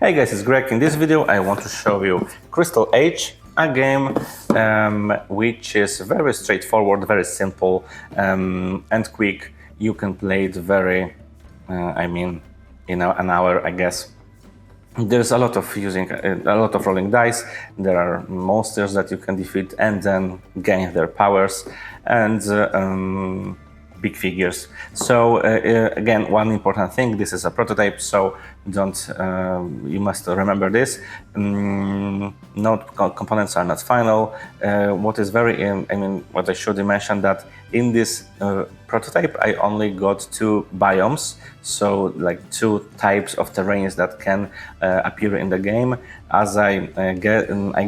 Hey guys, it's Greg. In this video I want to show you Crystal Age, a game which is very straightforward, very simple and quick. You can play it very, in an hour, I guess. There's a lot of rolling dice. There are monsters that you can defeat and then gain their powers, and big figures. So again, one important thing: this is a prototype, so you must remember this. Components are not final. What is what I should mention that in this prototype, I only got 2 biomes, so like 2 types of terrains that can appear in the game. As I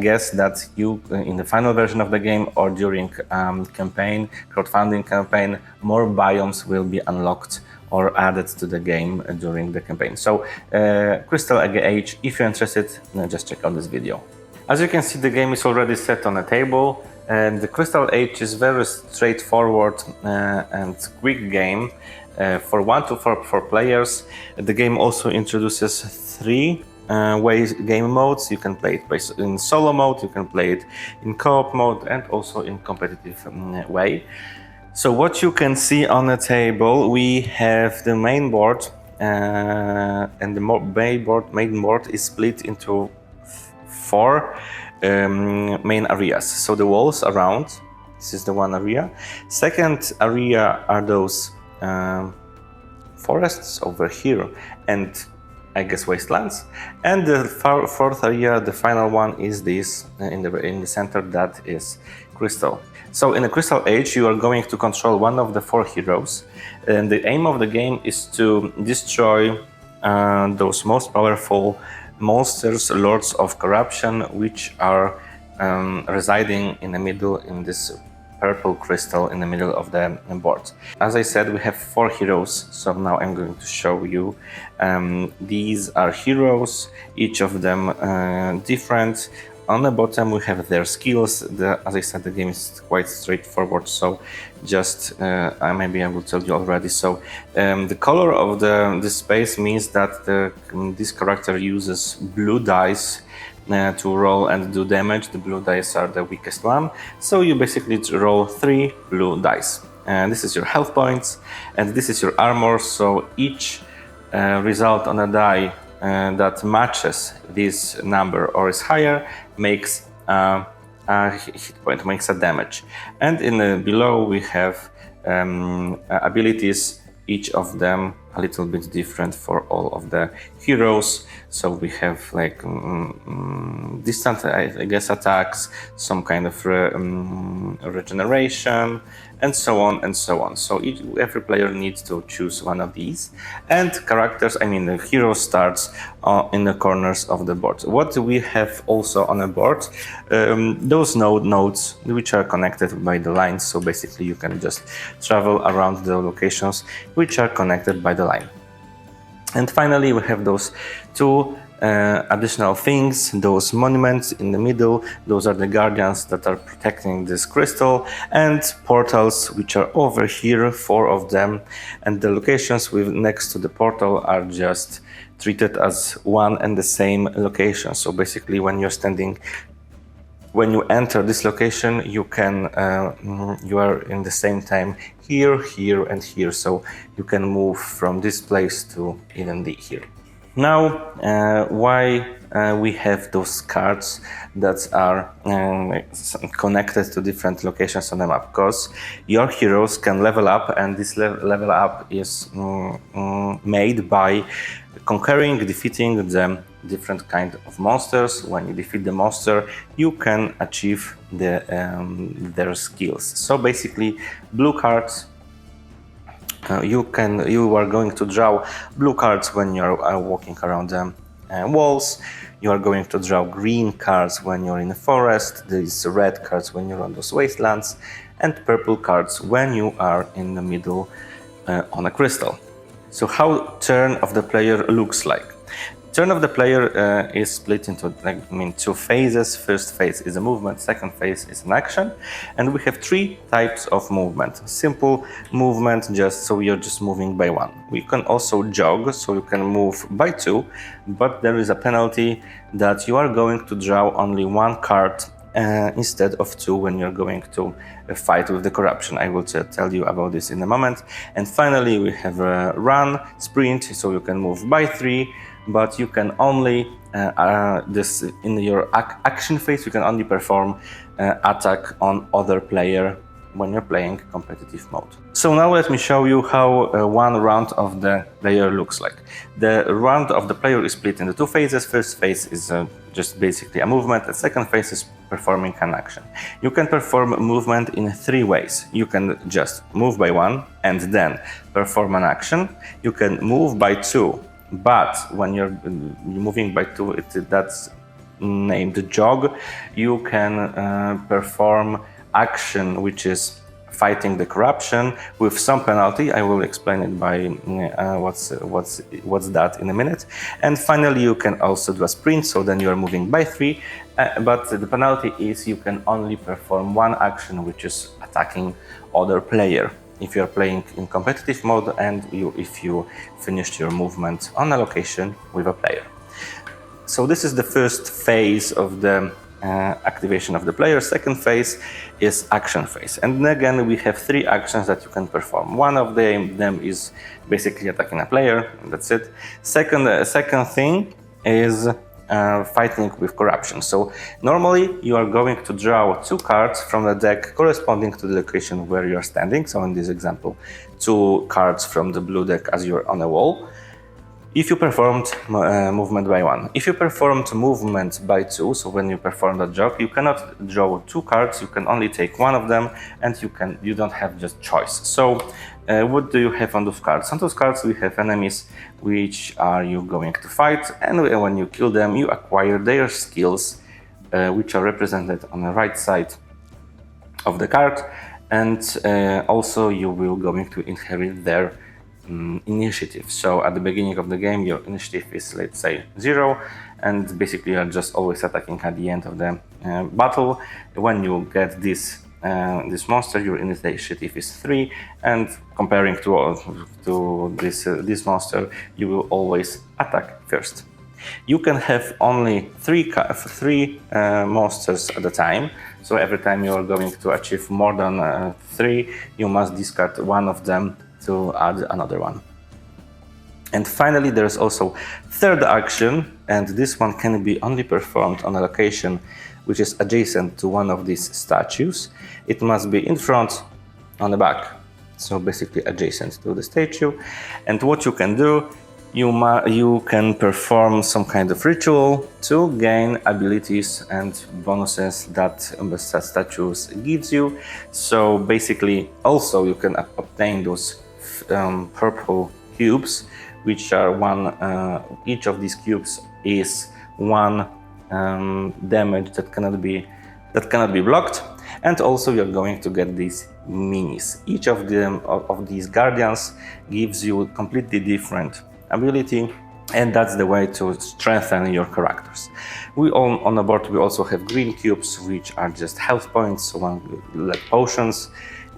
guess that you, in the final version of the game or during crowdfunding campaign, more biomes will be unlocked or added to the game during the campaign. So Crystal Age, if you're interested, just check out this video. As you can see, the game is already set on a table, and the Crystal Age is very straightforward and quick game for 1 to 4 players. The game also introduces 3 game modes. You can play it in solo mode, you can play it in co-op mode, and also in competitive way. So what you can see on the table, we have the main board, and the main board is split into 4 main areas. So the walls around, this is the one area. Second area are those forests over here, and I guess wastelands. And the 4th area, the final one, is this in the center, that is Crystal. So in the Crystal Age, you are going to control one of the 4 heroes, and the aim of the game is to destroy those most powerful monsters, Lords of Corruption, which are residing in the middle, in this purple crystal in the middle of the board. As I said, we have 4 heroes, so now I'm going to show you. These are heroes, each of them different. On the bottom we have their skills. As I said, the game is quite straightforward, so just maybe I will tell you already. So the color of this space means that this character uses blue dice to roll and do damage. The blue dice are the weakest one, so you basically roll 3 blue dice. And this is your health points, and this is your armor. So each result on a die that matches this number or is higher makes a hit point, makes a damage. And below we have abilities, each of them a little bit different for all of the heroes. So we have like distant, I guess, attacks, some kind of regeneration, and so on and so on. So every player needs to choose one of these. And characters, the hero starts in the corners of the board. What we have also on the board, those nodes which are connected by the lines. So basically you can just travel around the locations which are connected by the line. And finally we have those 2 additional things, those monuments in the middle. Those are the guardians that are protecting this crystal, and portals which are over here, 4 of them, and the locations next to the portal are just treated as one and the same location. So basically when you enter this location, you are in the same time here, here, and here, so you can move from this place to even here. Now, why we have those cards that are connected to different locations on the map? Because your heroes can level up, and this level up is made by defeating the different kind of monsters. When you defeat the monster, you can achieve their skills. So basically, blue cards. You are going to draw blue cards when you're walking around the walls. You are going to draw green cards when you're in the forest. These red cards when you're on those wastelands, and purple cards when you are in the middle on a crystal. So how turn of the player looks like? Turn of the player is split into two phases. First phase is a movement, second phase is an action, and we have three types of movement. Simple movement, just so you're just moving by one. We can also jog, so you can move by two, but there is a penalty that you are going to draw only one card instead of two when you're going to fight with the corruption. I will tell you about this in a moment. And finally, we have a run, sprint, so you can move by three, but you can only, in your action phase, you can only perform attack on other player when you're playing competitive mode. So now let me show you how one round of the player looks like. The round of the player is split into two phases. First phase is just basically a movement. The second phase is performing an action. You can perform movement in three ways. You can just move by one and then perform an action. You can move by two, but when you're moving by two, that's named jog. You can perform action, which is fighting the corruption with some penalty. I will explain it by what's that in a minute. And finally, you can also do a sprint, so then you are moving by three, but the penalty is you can only perform one action, which is attacking other player if you are playing in competitive mode and if you finished your movement on a location with a player. So this is the first phase of the activation of the player. Second phase is action phase, and again we have three actions that you can perform. One of them is basically attacking a player, and that's it. Second thing is fighting with corruption. So normally you are going to draw two cards from the deck corresponding to the location where you are standing. So in this example, two cards from the blue deck as you're on a wall. If you performed movement by one. If you performed movement by two, so when you perform that jog, you cannot draw two cards, you can only take one of them, and you don't have just choice. So what do you have on those cards? On those cards we have enemies which are you going to fight, and when you kill them you acquire their skills, which are represented on the right side of the card, and also you will going to inherit their initiative. So at the beginning of the game your initiative is, let's say, 0, and basically you are just always attacking at the end of the battle. When you get this monster, your initiative is 3, and comparing to this monster, you will always attack first. You can have only three monsters at a time, so every time you are going to achieve more than 3, you must discard one of them to add another one. And finally, there is also third action, and this one can be only performed on a location which is adjacent to one of these statues. It must be in front, on the back, so basically adjacent to the statue. And what you can do, you can perform some kind of ritual to gain abilities and bonuses that statues gives you. So basically, also you can obtain those purple cubes, which are each of these cubes is one damage that cannot be blocked, and also you're going to get these minis. Each of them of these guardians gives you completely different ability, and that's the way to strengthen your characters. On the board we also have green cubes, which are just health points, like potions.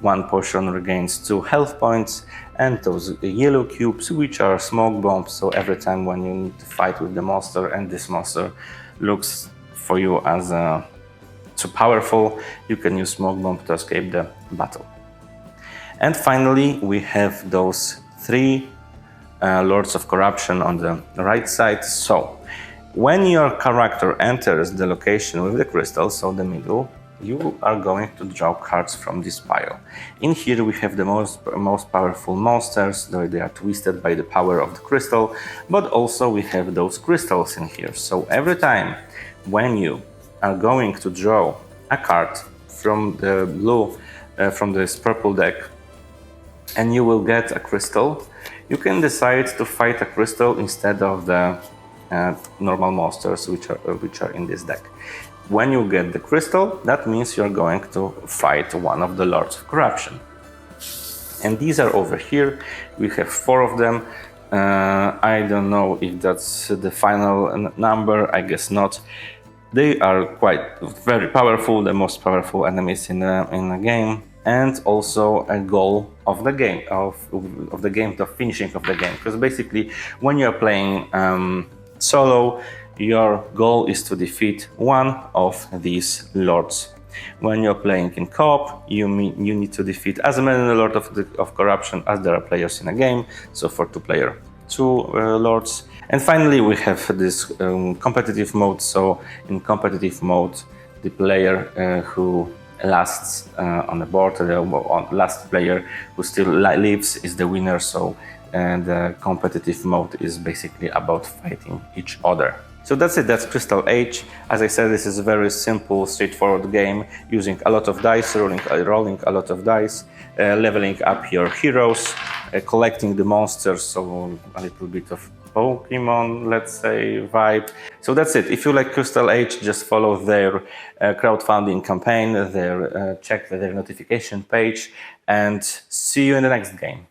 One potion regains 2 health points, and those yellow cubes, which are smoke bombs, so every time when you need to fight with the monster and this monster looks for you as too powerful, you can use smoke bomb to escape the battle. And finally we have those 3 Lords of Corruption on the right side. So when your character enters the location with the crystal, so the middle, you are going to draw cards from this pile. In here we have the most powerful monsters, though they are twisted by the power of the crystal, but also we have those crystals in here. So every time when you are going to draw a card from the from this purple deck, and you will get a crystal, you can decide to fight a crystal instead of the normal monsters which are in this deck. When you get the crystal, that means you're going to fight one of the Lords of Corruption. And these are over here. We have 4 of them. I don't know if that's the final number, I guess not. They are quite very powerful, the most powerful enemies in the game, and also a goal of the game, of the game, the finishing of the game. Because basically, when you're playing solo, your goal is to defeat one of these lords. When you're playing in co-op, you need to defeat as many lords of corruption as there are players in a game. So for two-player, two lords. And finally, we have this competitive mode. So in competitive mode, the player who lasts on the board, the last player who still lives, is the winner. So the competitive mode is basically about fighting each other. So that's it, that's Crystal Age. As I said, this is a very simple, straightforward game using a lot of dice, rolling a lot of dice, leveling up your heroes, collecting the monsters, so a little bit of Pokemon, let's say, vibe. So that's it. If you like Crystal Age, just follow their crowdfunding campaign, check their notification page, and see you in the next game.